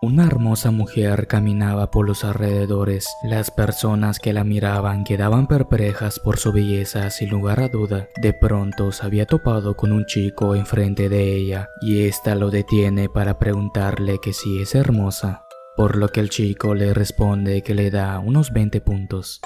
Una hermosa mujer caminaba por los alrededores. Las personas que la miraban quedaban perplejas por su belleza sin lugar a duda. De pronto se había topado con un chico enfrente de ella y ésta lo detiene para preguntarle que si es hermosa, por lo que el chico le responde que le da unos 20 puntos.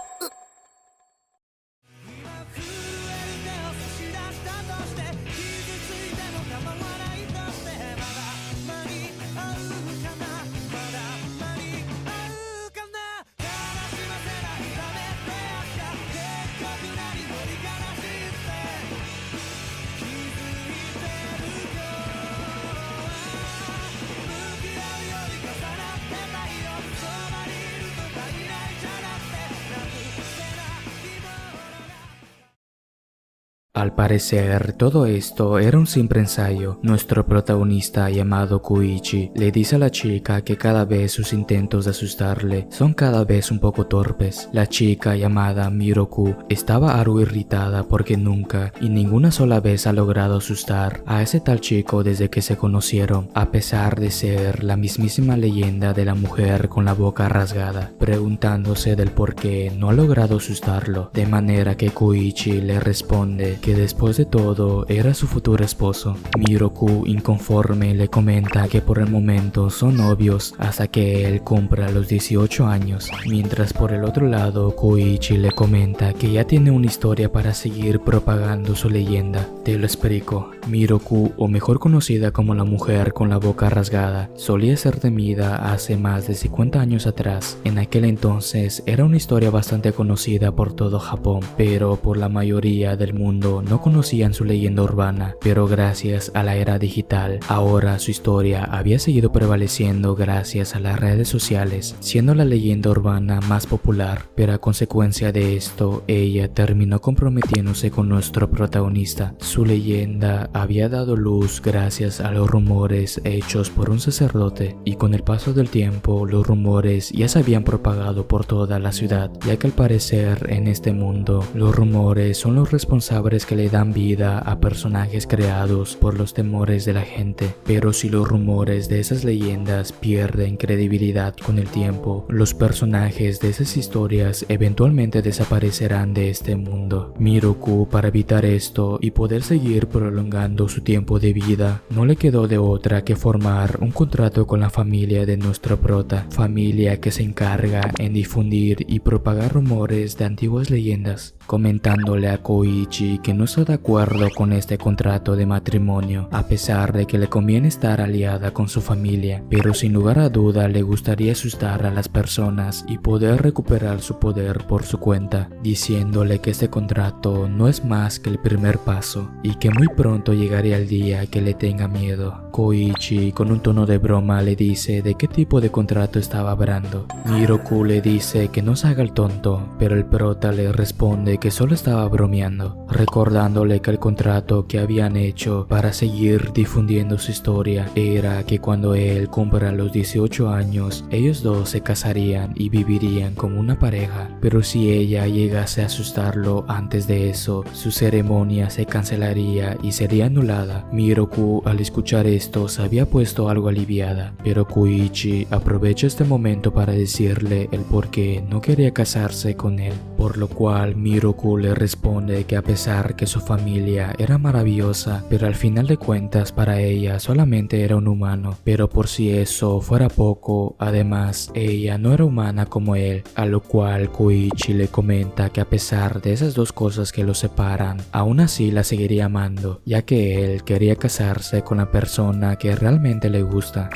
Al parecer, todo esto era un simple ensayo. Nuestro protagonista, llamado Koichi, le dice a la chica que cada vez sus intentos de asustarle son cada vez un poco torpes. La chica, llamada Miroku, estaba algo irritada porque nunca y ninguna sola vez ha logrado asustar a ese tal chico desde que se conocieron, a pesar de ser la mismísima leyenda de la mujer con la boca rasgada, preguntándose del por qué no ha logrado asustarlo, de manera que Koichi le responde que después de todo era su futuro esposo. Miroku, inconforme, le comenta que por el momento son novios hasta que él cumpla los 18 años, mientras por el otro lado Koichi le comenta que ya tiene una historia para seguir propagando su leyenda. Te lo explico. Miroku, o mejor conocida como la mujer con la boca rasgada, solía ser temida hace más de 50 años atrás. En aquel entonces era una historia bastante conocida por todo Japón, pero por la mayoría del mundo no conocían su leyenda urbana, pero gracias a la era digital, ahora su historia había seguido prevaleciendo gracias a las redes sociales, siendo la leyenda urbana más popular, pero a consecuencia de esto, ella terminó comprometiéndose con nuestro protagonista. Su leyenda había dado luz gracias a los rumores hechos por un sacerdote, y con el paso del tiempo, los rumores ya se habían propagado por toda la ciudad, ya que al parecer en este mundo, los rumores son los responsables que le dan vida a personajes creados por los temores de la gente. Pero si los rumores de esas leyendas pierden credibilidad con el tiempo, los personajes de esas historias eventualmente desaparecerán de este mundo. Miroku, para evitar esto y poder seguir prolongando su tiempo de vida, no le quedó de otra que formar un contrato con la familia de nuestro prota, familia que se encarga en difundir y propagar rumores de antiguas leyendas, comentándole a Koichi que no está de acuerdo con este contrato de matrimonio, a pesar de que le conviene estar aliada con su familia, pero sin lugar a duda le gustaría asustar a las personas y poder recuperar su poder por su cuenta, diciéndole que este contrato no es más que el primer paso y que muy pronto llegaría el día que le tenga miedo. Koichi, con un tono de broma, le dice de qué tipo de contrato estaba hablando. Miroku le dice que no se haga el tonto, pero el prota le responde que solo estaba bromeando, recordándole que el contrato que habían hecho para seguir difundiendo su historia era que cuando él cumpla los 18 años, ellos dos se casarían y vivirían como una pareja, pero si ella llegase a asustarlo antes de eso, su ceremonia se cancelaría y sería anulada. Miroku, al escuchar esto, se había puesto algo aliviada, pero Koichi aprovecha este momento para decirle el por qué no quería casarse con él, por lo cual Miroku le responde que a pesar que su familia era maravillosa, pero al final de cuentas para ella solamente era un humano, pero por si eso fuera poco, además ella no era humana como él, a lo cual Koichi le comenta que a pesar de esas dos cosas que lo separan, aún así la seguiría amando, ya que él quería casarse con la persona que realmente le gusta.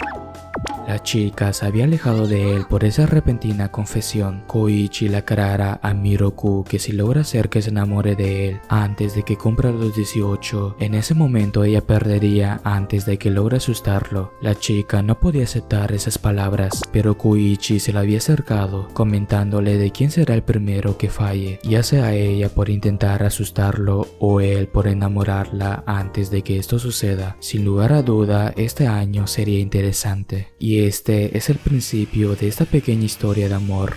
La chica se había alejado de él por esa repentina confesión. Koichi le aclara a Miroku que si logra hacer que se enamore de él antes de que cumpla los 18, en ese momento ella perdería antes de que logre asustarlo. La chica no podía aceptar esas palabras, pero Koichi se le había acercado, comentándole de quién será el primero que falle, ya sea ella por intentar asustarlo o él por enamorarla antes de que esto suceda. Sin lugar a duda, este año sería interesante. Y este es el principio de esta pequeña historia de amor.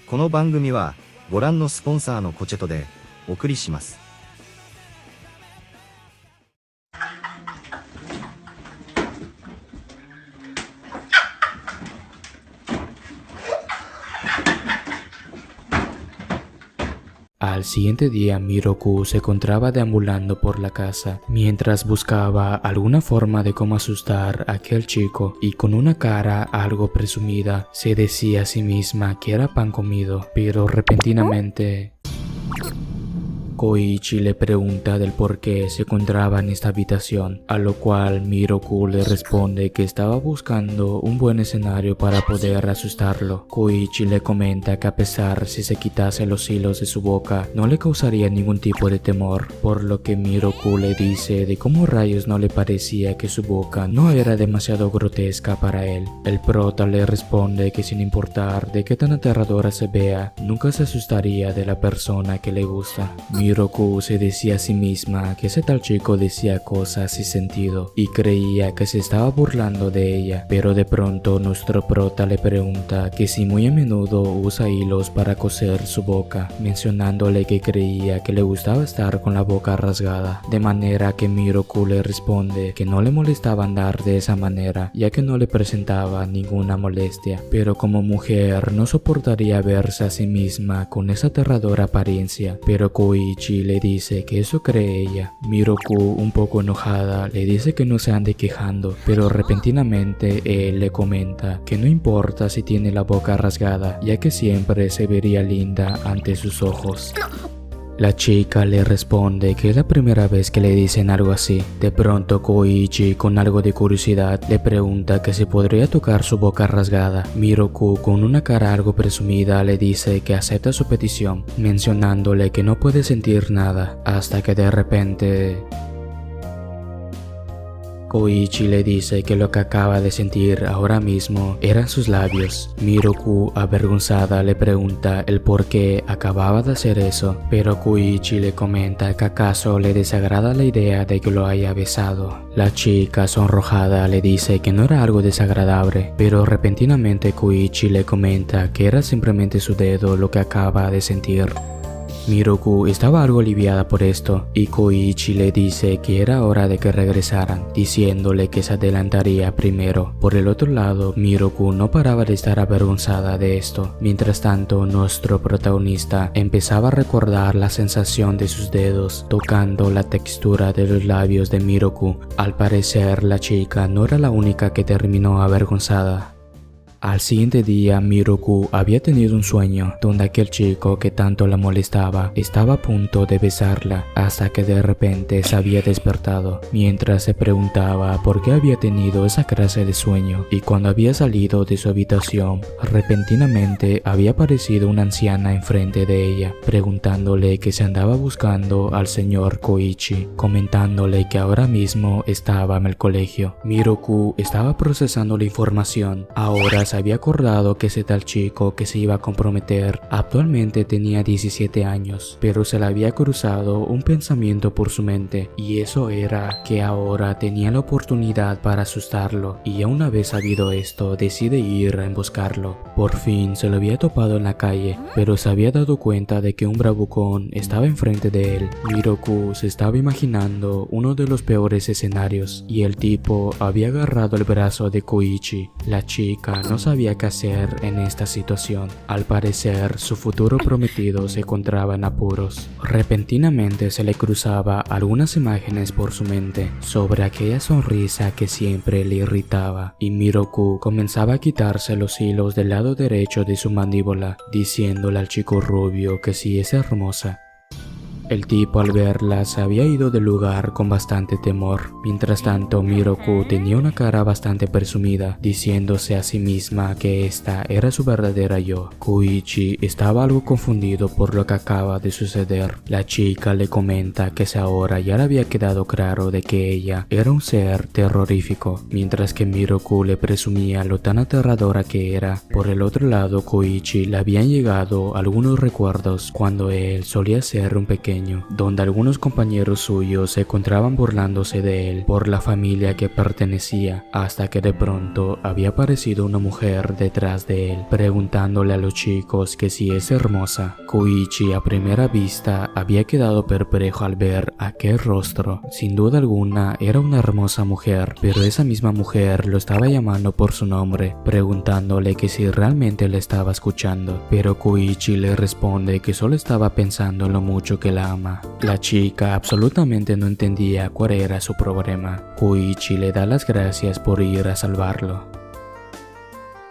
この番組はご覧のスポンサーのコチェトでお送りします。Al siguiente día, Miroku se encontraba deambulando por la casa mientras buscaba alguna forma de cómo asustar a aquel chico, y con una cara algo presumida se decía a sí misma que era pan comido, pero repentinamente Koichi le pregunta del por qué se encontraba en esta habitación, a lo cual Miroku le responde que estaba buscando un buen escenario para poder asustarlo. Koichi le comenta que a pesar si se quitase los hilos de su boca, no le causaría ningún tipo de temor, por lo que Miroku le dice de cómo rayos no le parecía que su boca no era demasiado grotesca para él. El prota le responde que sin importar de qué tan aterradora se vea, nunca se asustaría de la persona que le gusta. Miroku se decía a sí misma que ese tal chico decía cosas sin sentido y creía que se estaba burlando de ella, pero de pronto nuestro prota le pregunta que si muy a menudo usa hilos para coser su boca, mencionándole que creía que le gustaba estar con la boca rasgada, de manera que Miroku le responde que no le molestaba andar de esa manera, ya que no le presentaba ninguna molestia, pero como mujer no soportaría verse a sí misma con esa aterradora apariencia, pero Koichi le dice que eso cree ella. Miroku, un poco enojada, le dice que no se ande quejando, pero repentinamente él le comenta que no importa si tiene la boca rasgada, ya que siempre se vería linda ante sus ojos. La chica le responde que es la primera vez que le dicen algo así. De pronto Koichi, con algo de curiosidad, le pregunta que si podría tocar su boca rasgada. Miroku, con una cara algo presumida, le dice que acepta su petición, mencionándole que no puede sentir nada, hasta que de repente Koichi le dice que lo que acaba de sentir ahora mismo eran sus labios. Miroku, avergonzada, le pregunta el por qué acababa de hacer eso, pero Koichi le comenta que acaso le desagrada la idea de que lo haya besado. La chica, sonrojada, le dice que no era algo desagradable, pero repentinamente Koichi le comenta que era simplemente su dedo lo que acaba de sentir. Miroku estaba algo aliviada por esto, y Koichi le dice que era hora de que regresaran, diciéndole que se adelantaría primero. Por el otro lado, Miroku no paraba de estar avergonzada de esto. Mientras tanto, nuestro protagonista empezaba a recordar la sensación de sus dedos tocando la textura de los labios de Miroku. Al parecer, la chica no era la única que terminó avergonzada. Al siguiente día, Miroku había tenido un sueño donde aquel chico que tanto la molestaba estaba a punto de besarla, hasta que de repente se había despertado, mientras se preguntaba por qué había tenido esa clase de sueño, y cuando había salido de su habitación, repentinamente había aparecido una anciana enfrente de ella, preguntándole que se andaba buscando al señor Koichi, comentándole que ahora mismo estaba en el colegio. Miroku estaba procesando la información. Ahora se había acordado que ese tal chico que se iba a comprometer actualmente tenía 17 años, pero se le había cruzado un pensamiento por su mente, y eso era que ahora tenía la oportunidad para asustarlo, y ya una vez sabido esto, decide ir a emboscarlo. Por fin se lo había topado en la calle, pero se había dado cuenta de que un bravucón estaba enfrente de él. Miroku se estaba imaginando uno de los peores escenarios, y el tipo había agarrado el brazo de Koichi. La chica no sabía qué hacer en esta situación. Al parecer, su futuro prometido se encontraba en apuros. Repentinamente se le cruzaba algunas imágenes por su mente sobre aquella sonrisa que siempre le irritaba, y Miroku comenzaba a quitarse los hilos del lado derecho de su mandíbula, diciéndole al chico rubio que sí es hermosa. El tipo al verla se había ido del lugar con bastante temor. Mientras tanto, Miroku tenía una cara bastante presumida, diciéndose a sí misma que esta era su verdadera yo. Koichi estaba algo confundido por lo que acaba de suceder. La chica le comenta que ahora ya le había quedado claro de que ella era un ser terrorífico, mientras que Miroku le presumía lo tan aterradora que era. Por el otro lado, Koichi le habían llegado algunos recuerdos cuando él solía ser un pequeño pequeño, donde algunos compañeros suyos se encontraban burlándose de él por la familia que pertenecía, hasta que de pronto había aparecido una mujer detrás de él, preguntándole a los chicos que si es hermosa. Koichi a primera vista había quedado perplejo al ver aquel rostro. Sin duda alguna era una hermosa mujer, pero esa misma mujer lo estaba llamando por su nombre, preguntándole que si realmente le estaba escuchando, pero Koichi le responde que solo estaba pensando en lo mucho que la ama. La chica absolutamente no entendía cuál era su problema. Koichi le da las gracias por ir a salvarlo.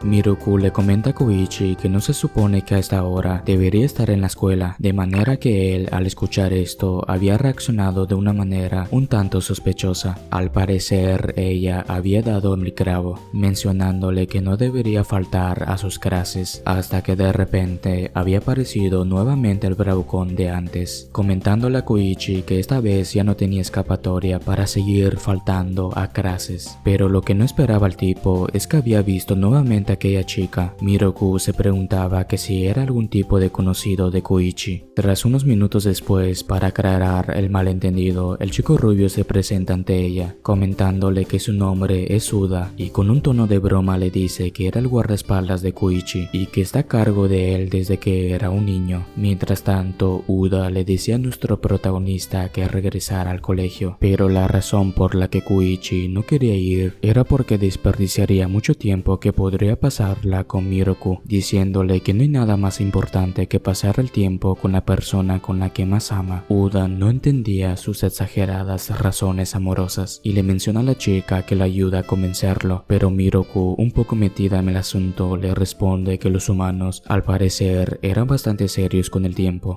Miroku le comenta a Koichi que no se supone que a esta hora debería estar en la escuela, de manera que él, al escuchar esto, había reaccionado de una manera un tanto sospechosa. Al parecer, ella había dado el clavo, mencionándole que no debería faltar a sus clases, hasta que de repente había aparecido nuevamente el bravucón de antes, comentándole a Koichi que esta vez ya no tenía escapatoria para seguir faltando a clases. Pero lo que no esperaba el tipo es que había visto nuevamente aquella chica. Miroku se preguntaba que si era algún tipo de conocido de Koichi. Tras unos minutos después, para aclarar el malentendido, el chico rubio se presenta ante ella, comentándole que su nombre es Uda, y con un tono de broma le dice que era el guardaespaldas de Koichi y que está a cargo de él desde que era un niño. Mientras tanto, Uda le decía a nuestro protagonista que regresara al colegio, pero la razón por la que Koichi no quería ir era porque desperdiciaría mucho tiempo que podría pasarla con Miroku, diciéndole que no hay nada más importante que pasar el tiempo con la persona con la que más ama. Uda no entendía sus exageradas razones amorosas y le menciona a la chica que la ayuda a convencerlo, pero Miroku, un poco metida en el asunto, le responde que los humanos, al parecer, eran bastante serios con el tiempo.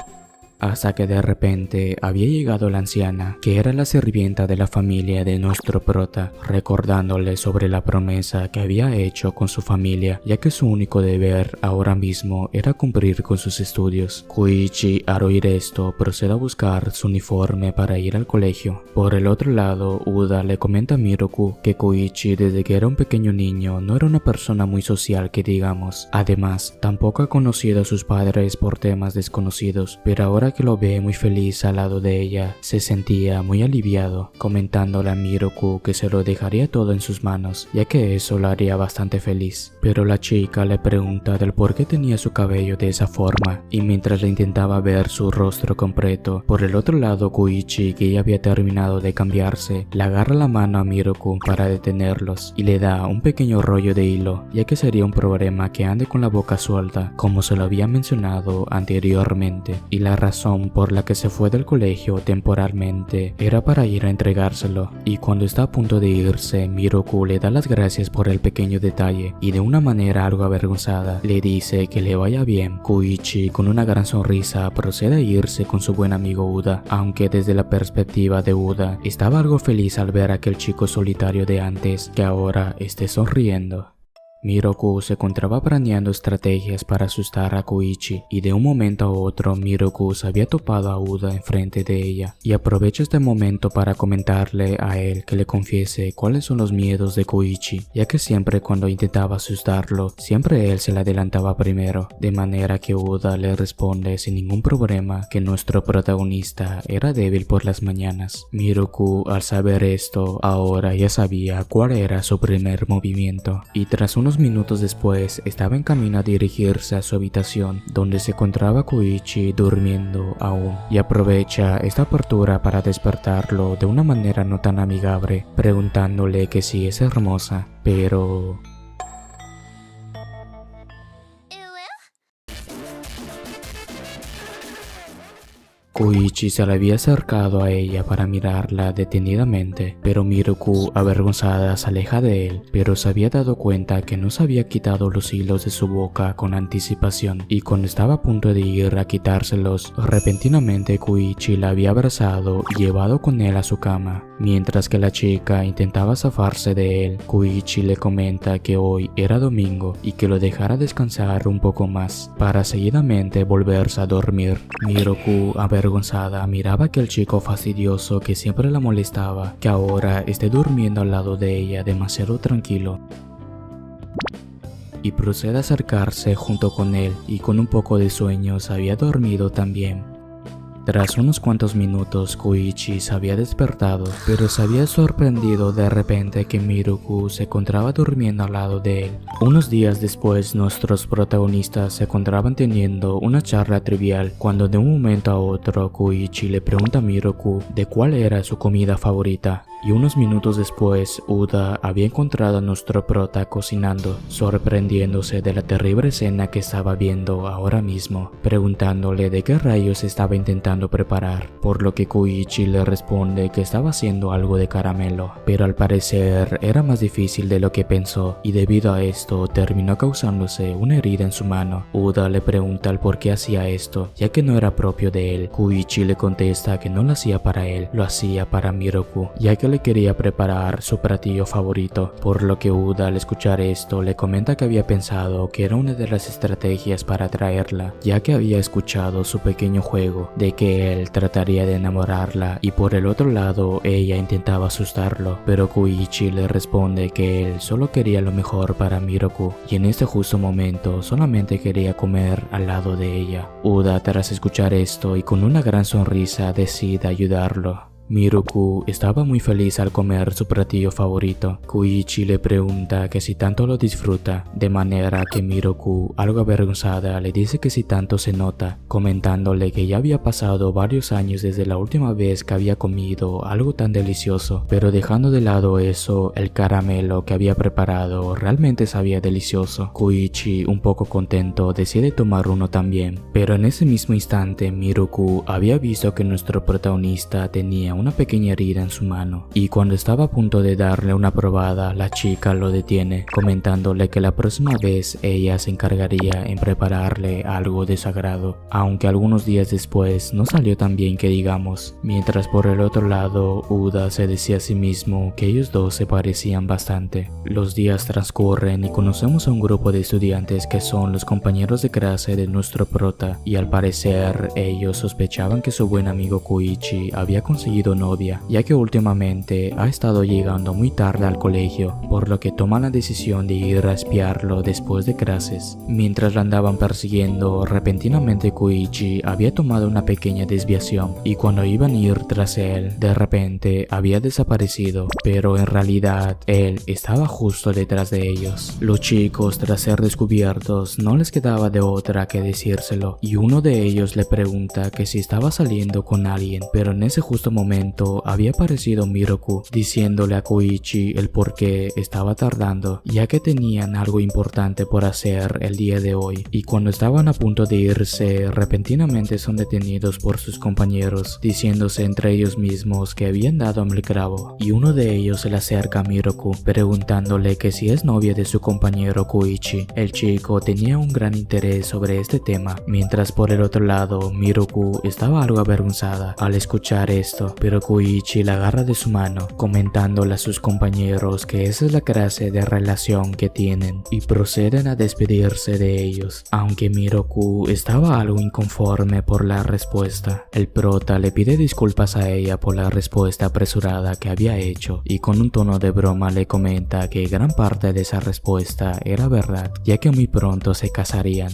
Hasta que de repente había llegado la anciana, que era la sirvienta de la familia de nuestro prota, recordándole sobre la promesa que había hecho con su familia, ya que su único deber ahora mismo era cumplir con sus estudios. Koichi, al oír esto, procede a buscar su uniforme para ir al colegio. Por el otro lado, Uda le comenta a Miroku que Koichi, desde que era un pequeño niño, no era una persona muy social que digamos. Además, tampoco ha conocido a sus padres por temas desconocidos, pero ahora que lo ve muy feliz al lado de ella, se sentía muy aliviado, comentándole a Miroku que se lo dejaría todo en sus manos, ya que eso la haría bastante feliz. Pero la chica le pregunta del por qué tenía su cabello de esa forma, y mientras le intentaba ver su rostro completo, por el otro lado Koichi, que ya había terminado de cambiarse, le agarra la mano a Miroku para detenerlos, y le da un pequeño rollo de hilo, ya que sería un problema que ande con la boca suelta, como se lo había mencionado anteriormente, y la razón por la que se fue del colegio temporalmente era para ir a entregárselo. Y cuando está a punto de irse, Miroku le da las gracias por el pequeño detalle y de una manera algo avergonzada le dice que le vaya bien. Koichi, con una gran sonrisa, procede a irse con su buen amigo Uda, aunque desde la perspectiva de Uda estaba algo feliz al ver a aquel chico solitario de antes que ahora esté sonriendo. Miroku se encontraba planeando estrategias para asustar a Koichi, y de un momento a otro Miroku se había topado a Uda enfrente de ella, y aprovecha este momento para comentarle a él que le confiese cuáles son los miedos de Koichi, ya que siempre cuando intentaba asustarlo, siempre él se le adelantaba primero, de manera que Uda le responde sin ningún problema que nuestro protagonista era débil por las mañanas. Miroku, al saber esto, ahora ya sabía cuál era su primer movimiento, y tras unos minutos después estaba en camino a dirigirse a su habitación, donde se encontraba Koichi durmiendo aún, y aprovecha esta apertura para despertarlo de una manera no tan amigable, preguntándole que si es hermosa, pero... Koichi se le había acercado a ella para mirarla detenidamente, pero Miroku, avergonzada, se aleja de él, pero se había dado cuenta que no se había quitado los hilos de su boca con anticipación, y cuando estaba a punto de ir a quitárselos, repentinamente Koichi la había abrazado y llevado con él a su cama. Mientras que la chica intentaba zafarse de él, Koichi le comenta que hoy era domingo y que lo dejara descansar un poco más, para seguidamente volverse a dormir. Miroku, avergonzada, miraba a aquel chico fastidioso que siempre la molestaba, que ahora esté durmiendo al lado de ella demasiado tranquilo, y procede a acercarse junto con él, y con un poco de sueño se había dormido también. Tras unos cuantos minutos, Koichi se había despertado, pero se había sorprendido de repente que Miruku se encontraba durmiendo al lado de él. Unos días después, nuestros protagonistas se encontraban teniendo una charla trivial cuando de un momento a otro Koichi le pregunta a Miruku de cuál era su comida favorita. Y unos minutos después, Uda había encontrado a nuestro prota cocinando, sorprendiéndose de la terrible escena que estaba viendo ahora mismo, preguntándole de qué rayos estaba intentando preparar, por lo que Koichi le responde que estaba haciendo algo de caramelo, pero al parecer era más difícil de lo que pensó, y debido a esto terminó causándose una herida en su mano. Uda le pregunta el por qué hacía esto, ya que no era propio de él. Koichi le contesta que no lo hacía para él, lo hacía para Miruku, ya que le quería preparar su platillo favorito, por lo que Uda al escuchar esto le comenta que había pensado que era una de las estrategias para atraerla, ya que había escuchado su pequeño juego de que él trataría de enamorarla y por el otro lado ella intentaba asustarlo, pero Koichi le responde que él solo quería lo mejor para Miruku y en este justo momento solamente quería comer al lado de ella. Uda, tras escuchar esto y con una gran sonrisa, decide ayudarlo. Miruku estaba muy feliz al comer su platillo favorito. Koichi le pregunta que si tanto lo disfruta, de manera que Miruku, algo avergonzada, le dice que si tanto se nota, comentándole que ya había pasado varios años desde la última vez que había comido algo tan delicioso, pero dejando de lado eso, el caramelo que había preparado realmente sabía delicioso. Koichi, un poco contento, decide tomar uno también, pero en ese mismo instante Miruku había visto que nuestro protagonista tenía una pequeña herida en su mano, y cuando estaba a punto de darle una probada, la chica lo detiene, comentándole que la próxima vez ella se encargaría en prepararle algo de sagrado, aunque algunos días después no salió tan bien que digamos, mientras por el otro lado Uda se decía a sí mismo que ellos dos se parecían bastante. Los días transcurren y conocemos a un grupo de estudiantes que son los compañeros de clase de nuestro prota, y al parecer ellos sospechaban que su buen amigo Koichi había conseguido novia, ya que últimamente ha estado llegando muy tarde al colegio, por lo que toman la decisión de ir a espiarlo después de clases. Mientras lo andaban persiguiendo, repentinamente Koichi había tomado una pequeña desviación, y cuando iban a ir tras él, de repente había desaparecido, pero en realidad él estaba justo detrás de ellos. Los chicos, tras ser descubiertos, no les quedaba de otra que decírselo, y uno de ellos le pregunta que si estaba saliendo con alguien, pero en ese justo momento había aparecido Miruku, diciéndole a Koichi el por qué estaba tardando, ya que tenían algo importante por hacer el día de hoy, y cuando estaban a punto de irse, repentinamente son detenidos por sus compañeros, diciéndose entre ellos mismos que habían dado el clavo, y uno de ellos se le acerca a Miruku, preguntándole que si es novia de su compañero Koichi. El chico tenía un gran interés sobre este tema, mientras por el otro lado, Miruku estaba algo avergonzada al escuchar esto, pero Koichi la agarra de su mano, comentándole a sus compañeros que esa es la clase de relación que tienen, y proceden a despedirse de ellos. Aunque Miruku estaba algo inconforme por la respuesta, el prota le pide disculpas a ella por la respuesta apresurada que había hecho, y con un tono de broma le comenta que gran parte de esa respuesta era verdad, ya que muy pronto se casarían.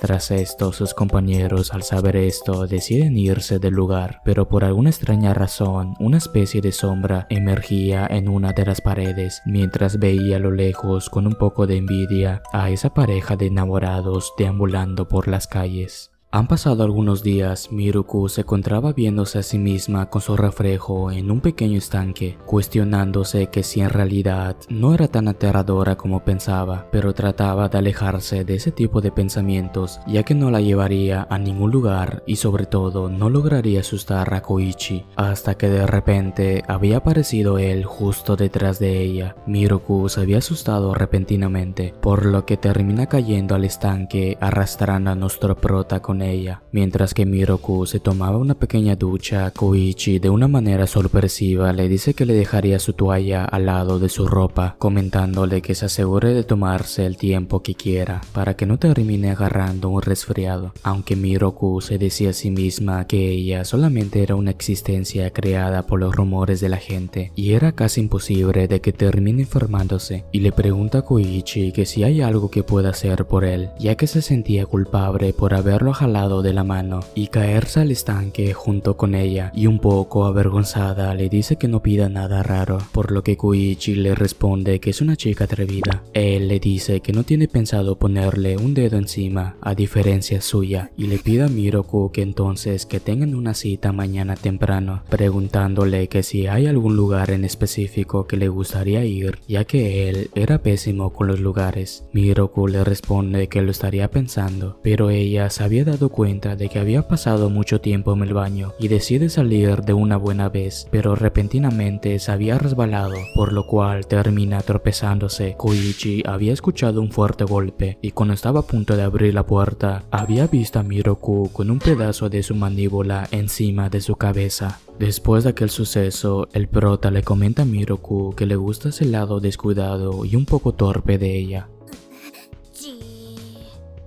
Tras esto, sus compañeros, al saber esto, deciden irse del lugar, pero por alguna extraña razón, una especie de sombra emergía en una de las paredes, mientras veía a lo lejos con un poco de envidia a esa pareja de enamorados deambulando por las calles. Han pasado algunos días. Miruku se encontraba viéndose a sí misma con su reflejo en un pequeño estanque, cuestionándose que si en realidad no era tan aterradora como pensaba, pero trataba de alejarse de ese tipo de pensamientos, ya que no la llevaría a ningún lugar y sobre todo no lograría asustar a Koichi, hasta que de repente había aparecido él justo detrás de ella. Miruku se había asustado repentinamente, por lo que termina cayendo al estanque arrastrando a nuestro prota con ella. Mientras que Miruku se tomaba una pequeña ducha, Koichi de una manera sorpresiva le dice que le dejaría su toalla al lado de su ropa, comentándole que se asegure de tomarse el tiempo que quiera para que no termine agarrando un resfriado, aunque Miruku se decía a sí misma que ella solamente era una existencia creada por los rumores de la gente y era casi imposible de que termine enfermándose, y le pregunta a Koichi que si hay algo que pueda hacer por él, ya que se sentía culpable por haberlo jalado lado de la mano y caerse al estanque junto con ella, y un poco avergonzada le dice que no pida nada raro, por lo que Koichi le responde que es una chica atrevida. Él le dice que no tiene pensado ponerle un dedo encima, a diferencia suya, y le pide a Miroku que entonces que tengan una cita mañana temprano, preguntándole que si hay algún lugar en específico que le gustaría ir, ya que él era pésimo con los lugares. Miroku le responde que lo estaría pensando, pero ella se había dado cuenta de que había pasado mucho tiempo en el baño y decide salir de una buena vez, pero repentinamente se había resbalado, por lo cual termina tropezándose. Koichi había escuchado un fuerte golpe y cuando estaba a punto de abrir la puerta, había visto a Miroku con un pedazo de su mandíbula encima de su cabeza. Después de aquel suceso, el prota le comenta a Miroku que le gusta ese lado descuidado y un poco torpe de ella.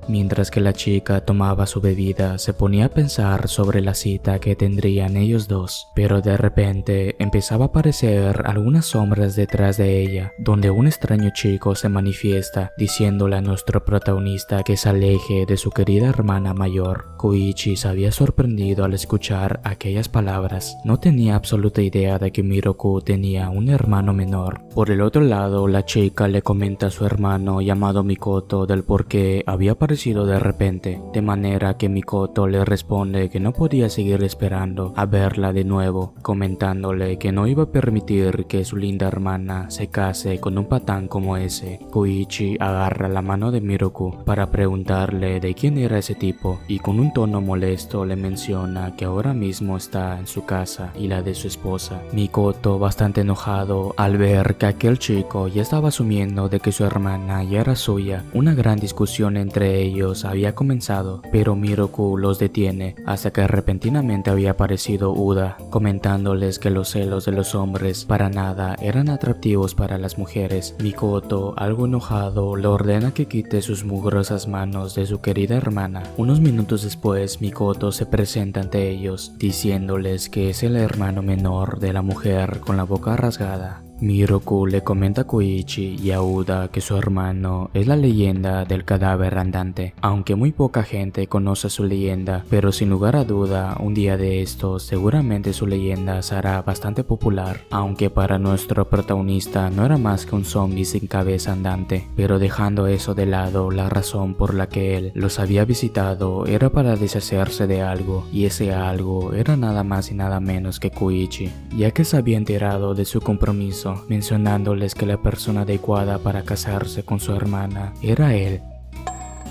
Mientras que la chica tomaba su bebida, se ponía a pensar sobre la cita que tendrían ellos dos, pero de repente empezaba a aparecer algunas sombras detrás de ella, donde un extraño chico se manifiesta diciéndole a nuestro protagonista que se aleje de su querida hermana mayor. Koichi se había sorprendido al escuchar aquellas palabras. No tenía absoluta idea de que Miroku tenía un hermano menor. Por el otro lado, la chica le comenta a su hermano llamado Mikoto del por qué había aparecido de repente, de manera que Mikoto le responde que no podía seguir esperando a verla de nuevo, comentándole que no iba a permitir que su linda hermana se case con un patán como ese. Koichi agarra la mano de Miroku para preguntarle de quién era ese tipo y con un tono molesto le menciona que ahora mismo está en su casa y la de su esposa. Mikoto, bastante enojado al ver que aquel chico ya estaba asumiendo de que su hermana ya era suya. Una gran discusión entre ellos había comenzado, pero Miroku los detiene hasta que repentinamente había aparecido Uda, comentándoles que los celos de los hombres para nada eran atractivos para las mujeres. Mikoto, algo enojado, le ordena que quite sus mugrosas manos de su querida hermana. Unos minutos después, Mikoto se presenta ante ellos, diciéndoles que es el hermano menor de la mujer con la boca rasgada. Miroku le comenta a Koichi y a Uda que su hermano es la leyenda del cadáver andante, aunque muy poca gente conoce su leyenda, pero sin lugar a duda, un día de estos seguramente su leyenda será bastante popular, aunque para nuestro protagonista no era más que un zombie sin cabeza andante. Pero dejando eso de lado, la razón por la que él los había visitado era para deshacerse de algo, y ese algo era nada más y nada menos que Koichi, ya que se había enterado de su compromiso, mencionándoles que la persona adecuada para casarse con su hermana era él.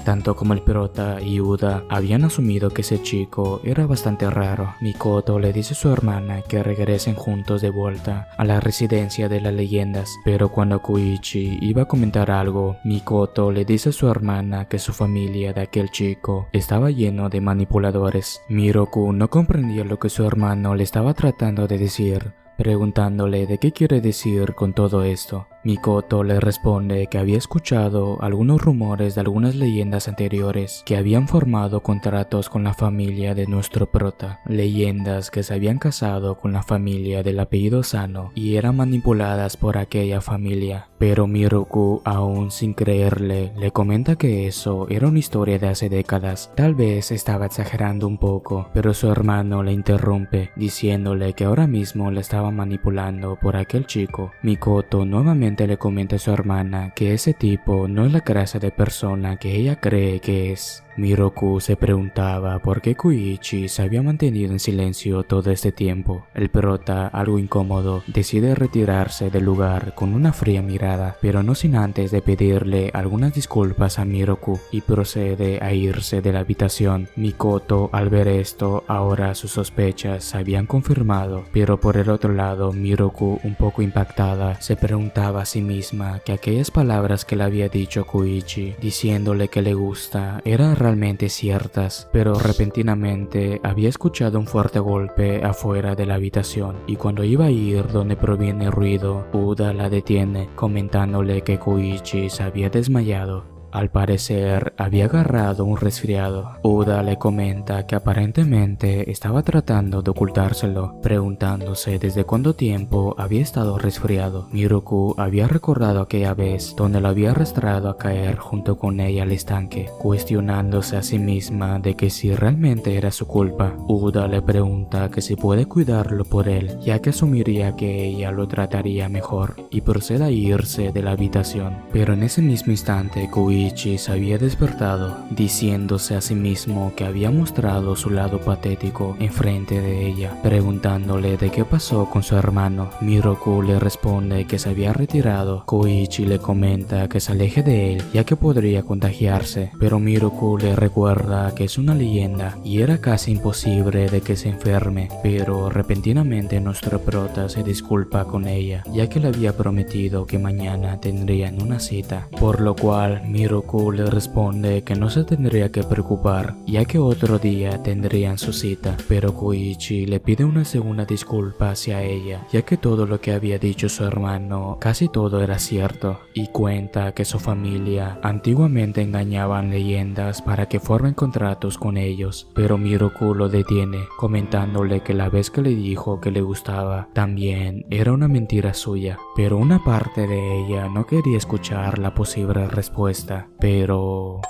Tanto como el prota y Uda habían asumido que ese chico era bastante raro. Mikoto le dice a su hermana que regresen juntos de vuelta a la residencia de las leyendas, pero cuando Koichi iba a comentar algo, Mikoto le dice a su hermana que su familia de aquel chico estaba lleno de manipuladores. Miroku no comprendía lo que su hermano le estaba tratando de decir, preguntándole de qué quiere decir con todo esto. Mikoto le responde que había escuchado algunos rumores de algunas leyendas anteriores que habían formado contratos con la familia de nuestro prota, leyendas que se habían casado con la familia del apellido Sano y eran manipuladas por aquella familia. Pero Miroku, aún sin creerle, le comenta que eso era una historia de hace décadas. Tal vez estaba exagerando un poco, pero su hermano le interrumpe, diciéndole que ahora mismo le estaba manipulando por aquel chico. Mikoto nuevamente le comenta a su hermana que ese tipo no es la clase de persona que ella cree que es. Miroku se preguntaba por qué Koichi se había mantenido en silencio todo este tiempo. El prota, algo incómodo, decide retirarse del lugar con una fría mirada, pero no sin antes de pedirle algunas disculpas a Miroku, y procede a irse de la habitación. Mikoto, al ver esto, ahora sus sospechas se habían confirmado, pero por el otro lado, Miroku, un poco impactada, se preguntaba a sí misma que aquellas palabras que le había dicho Koichi, diciéndole que le gusta, eran realmente ciertas, pero repentinamente había escuchado un fuerte golpe afuera de la habitación, y cuando iba a ir donde proviene el ruido, Uda la detiene, comentándole que Koichi se había desmayado. Al parecer, había agarrado un resfriado. Uda le comenta que aparentemente estaba tratando de ocultárselo, preguntándose desde cuánto tiempo había estado resfriado. Miroku había recordado aquella vez donde lo había arrastrado a caer junto con ella al estanque, cuestionándose a sí misma de que si realmente era su culpa. Uda le pregunta que si puede cuidarlo por él, ya que asumiría que ella lo trataría mejor, y procede a irse de la habitación. Pero en ese mismo instante Koichi se había despertado, diciéndose a sí mismo que había mostrado su lado patético enfrente de ella, preguntándole de qué pasó con su hermano. Miroku le responde que se había retirado. Koichi le comenta que se aleje de él, ya que podría contagiarse, pero Miroku le recuerda que es una leyenda y era casi imposible de que se enferme. Pero repentinamente nuestro prota se disculpa con ella, ya que le había prometido que mañana tendrían una cita, por lo cual Miroku le responde que no se tendría que preocupar, ya que otro día tendrían su cita. Pero Koichi le pide una segunda disculpa hacia ella, ya que todo lo que había dicho su hermano, casi todo era cierto, y cuenta que su familia antiguamente engañaban leyendas para que formen contratos con ellos. Pero Miroku lo detiene, comentándole que la vez que le dijo que le gustaba también era una mentira suya, pero una parte de ella no quería escuchar la posible respuesta. Pero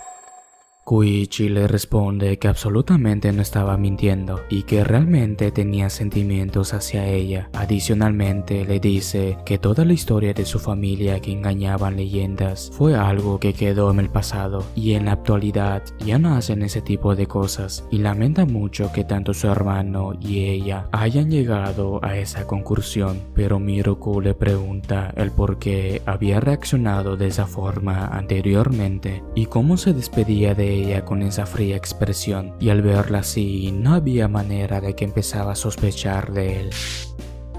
Koichi le responde que absolutamente no estaba mintiendo y que realmente tenía sentimientos hacia ella. Adicionalmente le dice que toda la historia de su familia que engañaban leyendas fue algo que quedó en el pasado y en la actualidad ya no hacen ese tipo de cosas, y lamenta mucho que tanto su hermano y ella hayan llegado a esa conclusión. Pero Miroku le pregunta el por qué había reaccionado de esa forma anteriormente y cómo se despedía de ella con esa fría expresión, y al verla así no había manera de que empezaba a sospechar de él.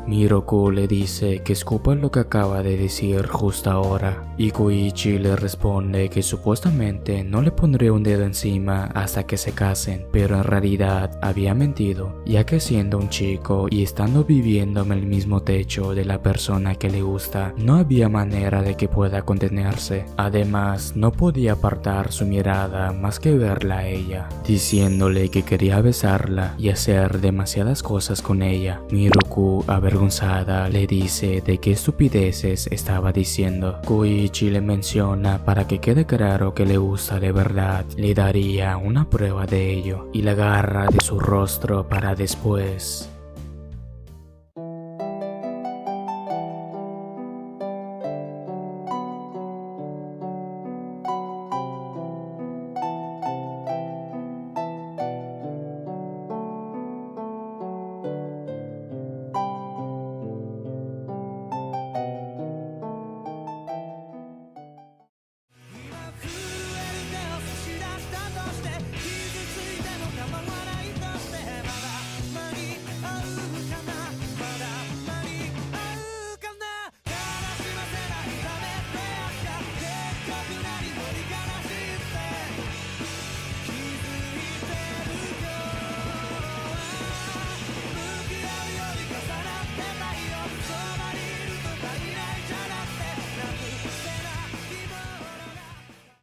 Miroku le dice que escupa lo que acaba de decir justo ahora, y Koichi le responde que supuestamente no le pondría un dedo encima hasta que se casen, pero en realidad había mentido, ya que siendo un chico y estando viviendo en el mismo techo de la persona que le gusta, no había manera de que pueda contenerse. Además, no podía apartar su mirada más que verla a ella, diciéndole que quería besarla y hacer demasiadas cosas con ella. Miroku, avergonzada, le dice de qué estupideces estaba diciendo. Koichi le menciona para que quede claro que le gusta de verdad, le daría una prueba de ello, y la agarra de su rostro para después